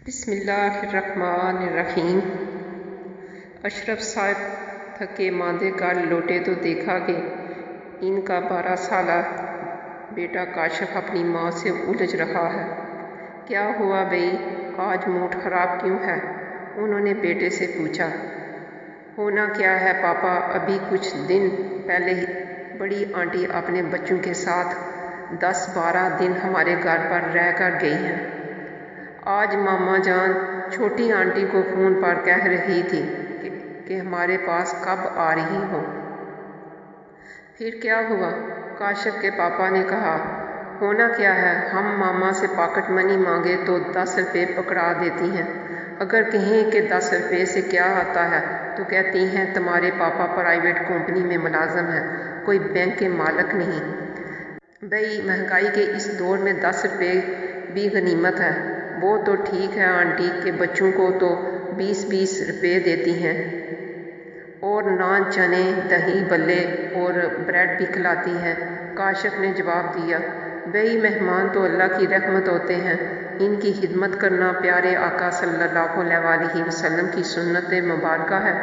بسم اللہ الرحمن الرحیم۔ اشرف صاحب تھکے ماندے گھر لوٹے تو دیکھا کہ ان کا 12 سالہ بیٹا کاشف اپنی ماں سے الجھ رہا ہے۔ کیا ہوا بھئی، آج موڈ خراب کیوں ہے؟ انہوں نے بیٹے سے پوچھا۔ ہونا کیا ہے پاپا، ابھی کچھ دن پہلے بڑی آنٹی اپنے بچوں کے ساتھ 10-12 دن ہمارے گھر پر رہ کر گئی ہیں۔ آج ماما جان چھوٹی آنٹی کو فون پر کہہ رہی تھی کہ ہمارے پاس کب آ رہی ہو۔ پھر کیا ہوا؟ کاشف کے پاپا نے کہا۔ ہونا کیا ہے، ہم ماما سے پاکٹ منی مانگے تو 10 روپے پکڑا دیتی ہیں۔ اگر کہیں کہ 10 روپے سے کیا آتا ہے تو کہتی ہیں تمہارے پاپا پرائیویٹ کمپنی میں ملازم ہیں، کوئی بینک کے مالک نہیں۔ بھئی مہنگائی کے اس دور میں 10 روپے بھی غنیمت ہے۔ وہ تو ٹھیک ہے آنٹی کے بچوں کو تو 20-20 روپے دیتی ہیں اور نان چنے دہی بلے اور بریڈ بھی کھلاتی ہیں۔ کاشف نے جواب دیا۔ بھئی مہمان تو اللہ کی رحمت ہوتے ہیں، ان کی خدمت کرنا پیارے آقا صلی اللہ علیہ وسلم کی سنت مبارکہ ہے۔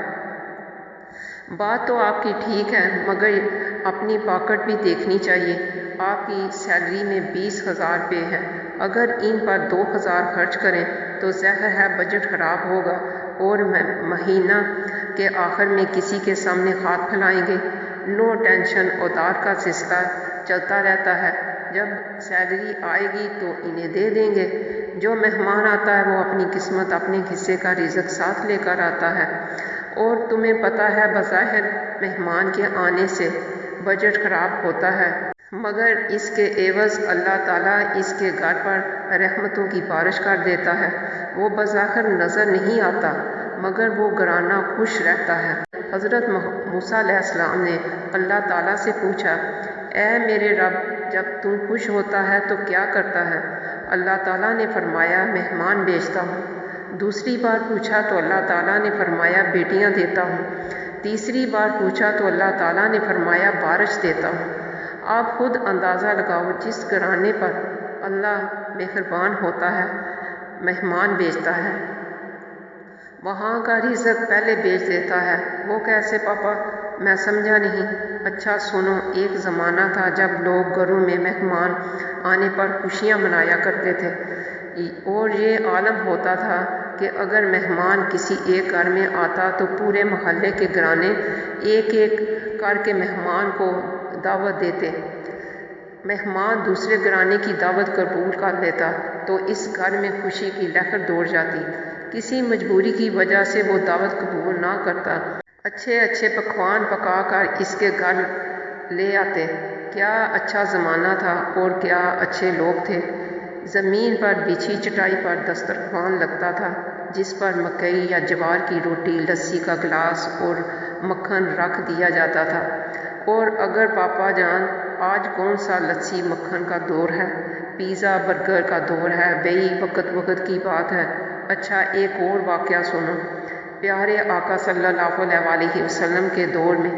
بات تو آپ کی ٹھیک ہے، مگر اپنی پاکٹ بھی دیکھنی چاہیے۔ آپ کی سیلری میں 20,000 روپے ہے، اگر ان پر 2,000 خرچ کریں تو ظاہر ہے بجٹ خراب ہوگا اور مہینہ کے آخر میں کسی کے سامنے ہاتھ پھیلائیں گے۔ نو ٹینشن، ادھار کا سلسلہ چلتا رہتا ہے، جب سیلری آئے گی تو انہیں دے دیں گے۔ جو مہمان آتا ہے وہ اپنی قسمت، اپنے حصے کا رزق ساتھ لے کر آتا ہے، اور تمہیں پتہ ہے بظاہر مہمان کے آنے سے بجٹ خراب ہوتا ہے، مگر اس کے عوض اللہ تعالیٰ اس کے گھر پر رحمتوں کی بارش کر دیتا ہے۔ وہ بظاہر نظر نہیں آتا مگر وہ گھرانہ خوش رہتا ہے۔ حضرت موسیٰ علیہ السلام نے اللہ تعالیٰ سے پوچھا، اے میرے رب، جب تو خوش ہوتا ہے تو کیا کرتا ہے؟ اللہ تعالیٰ نے فرمایا، مہمان بھیجتا ہوں۔ دوسری بار پوچھا تو اللہ تعالیٰ نے فرمایا، بیٹیاں دیتا ہوں۔ تیسری بار پوچھا تو اللہ تعالیٰ نے فرمایا، بارش دیتا ہوں۔ آپ خود اندازہ لگاؤ، جس گھرانے پر اللہ مہربان ہوتا ہے، مہمان بھیجتا ہے، وہاں کا رزق پہلے بھیج دیتا ہے۔ وہ کیسے پاپا؟ میں سمجھا نہیں۔ اچھا سنو، ایک زمانہ تھا جب لوگ گھروں میں مہمان آنے پر خوشیاں منایا کرتے تھے، اور یہ عالم ہوتا تھا کہ اگر مہمان کسی ایک گھر میں آتا تو پورے محلے کے گھرانے ایک ایک کر کے مہمان کو دعوت دیتے۔ مہمان دوسرے گھرانے کی دعوت قبول کر لیتا تو اس گھر میں خوشی کی لہر دوڑ جاتی۔ کسی مجبوری کی وجہ سے وہ دعوت قبول نہ کرتا، اچھے اچھے پکوان پکا کر اس کے گھر لے آتے۔ کیا اچھا زمانہ تھا اور کیا اچھے لوگ تھے۔ زمین پر بچھی چٹائی پر دسترخوان لگتا تھا، جس پر مکئی یا جوار کی روٹی، لسی کا گلاس اور مکھن رکھ دیا جاتا تھا۔ اور اگر پاپا جان، آج کون سا لسی مکھن کا دور ہے، پیزا برگر کا دور ہے، بھئی وقت کی بات ہے۔ اچھا ایک اور واقعہ سنو۔ پیارے آقا صلی اللہ علیہ وسلم کے دور میں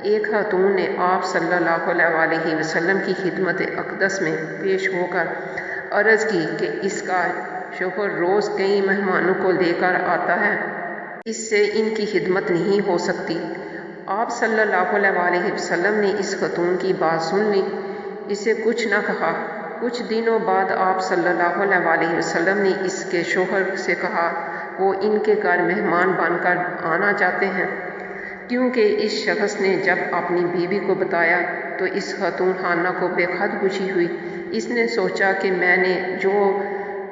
ایک خاتون نے آپ صلی اللہ علیہ وسلم کی خدمت اقدس میں پیش ہو کر عرض کی کہ اس کا شوہر روز کئی مہمانوں کو لے کر آتا ہے، اس سے ان کی خدمت نہیں ہو سکتی۔ آپ صلی اللہ علیہ وسلم نے اس خاتون کی بات سن لی، اسے کچھ نہ کہا۔ کچھ دنوں بعد آپ صلی اللہ علیہ وسلم نے اس کے شوہر سے کہا، وہ ان کے گھر مہمان بن کر آنا چاہتے ہیں، کیونکہ اس شخص نے جب اپنی بیوی کو بتایا تو اس خاتون حنہ کو بے حد خوشی ہوئی۔ اس نے سوچا کہ میں نے جو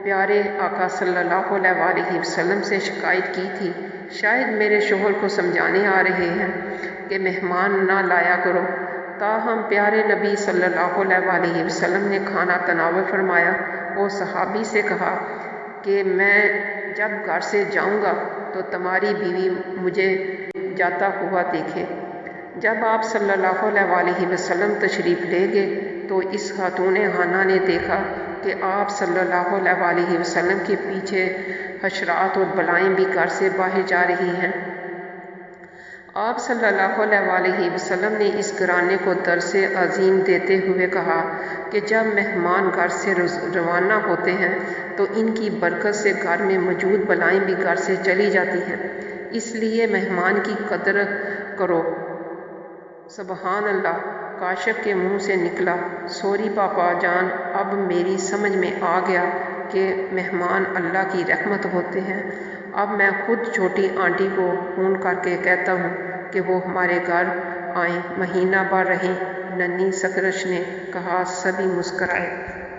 پیارے آقا صلی اللہ علیہ وسلم سے شکایت کی تھی، شاید میرے شوہر کو سمجھانے آ رہے ہیں کہ مہمان نہ لایا کرو۔ تاہم پیارے نبی صلی اللہ علیہ وسلم نے کھانا تناول فرمایا اور صحابی سے کہا کہ میں جب گھر سے جاؤں گا تو تمہاری بیوی مجھے جاتا ہوا دیکھے۔ جب آپ صلی اللہ علیہ وسلم تشریف لے گئے تو اس خاتون حنہ نے دیکھا کہ آپ صلی اللہ علیہ وسلم کے پیچھے حشرات اور بلائیں بھی گھر سے باہر جا رہی ہیں۔ آپ صلی اللہ علیہ وسلم نے اس گھرانے کو درس عظیم دیتے ہوئے کہا کہ جب مہمان گھر سے روانہ ہوتے ہیں تو ان کی برکت سے گھر میں موجود بلائیں بھی گھر سے چلی جاتی ہیں، اس لیے مہمان کی قدر کرو۔ سبحان اللہ! کاشف کے منہ سے نکلا، سوری پاپا جان، اب میری سمجھ میں آ گیا کہ مہمان اللہ کی رحمت ہوتے ہیں۔ اب میں خود چھوٹی آنٹی کو فون کر کے کہتا ہوں کہ وہ ہمارے گھر آئیں، مہینہ بھر رہیں۔ ننھی سکرش نے کہا۔ سبھی مسکرائے۔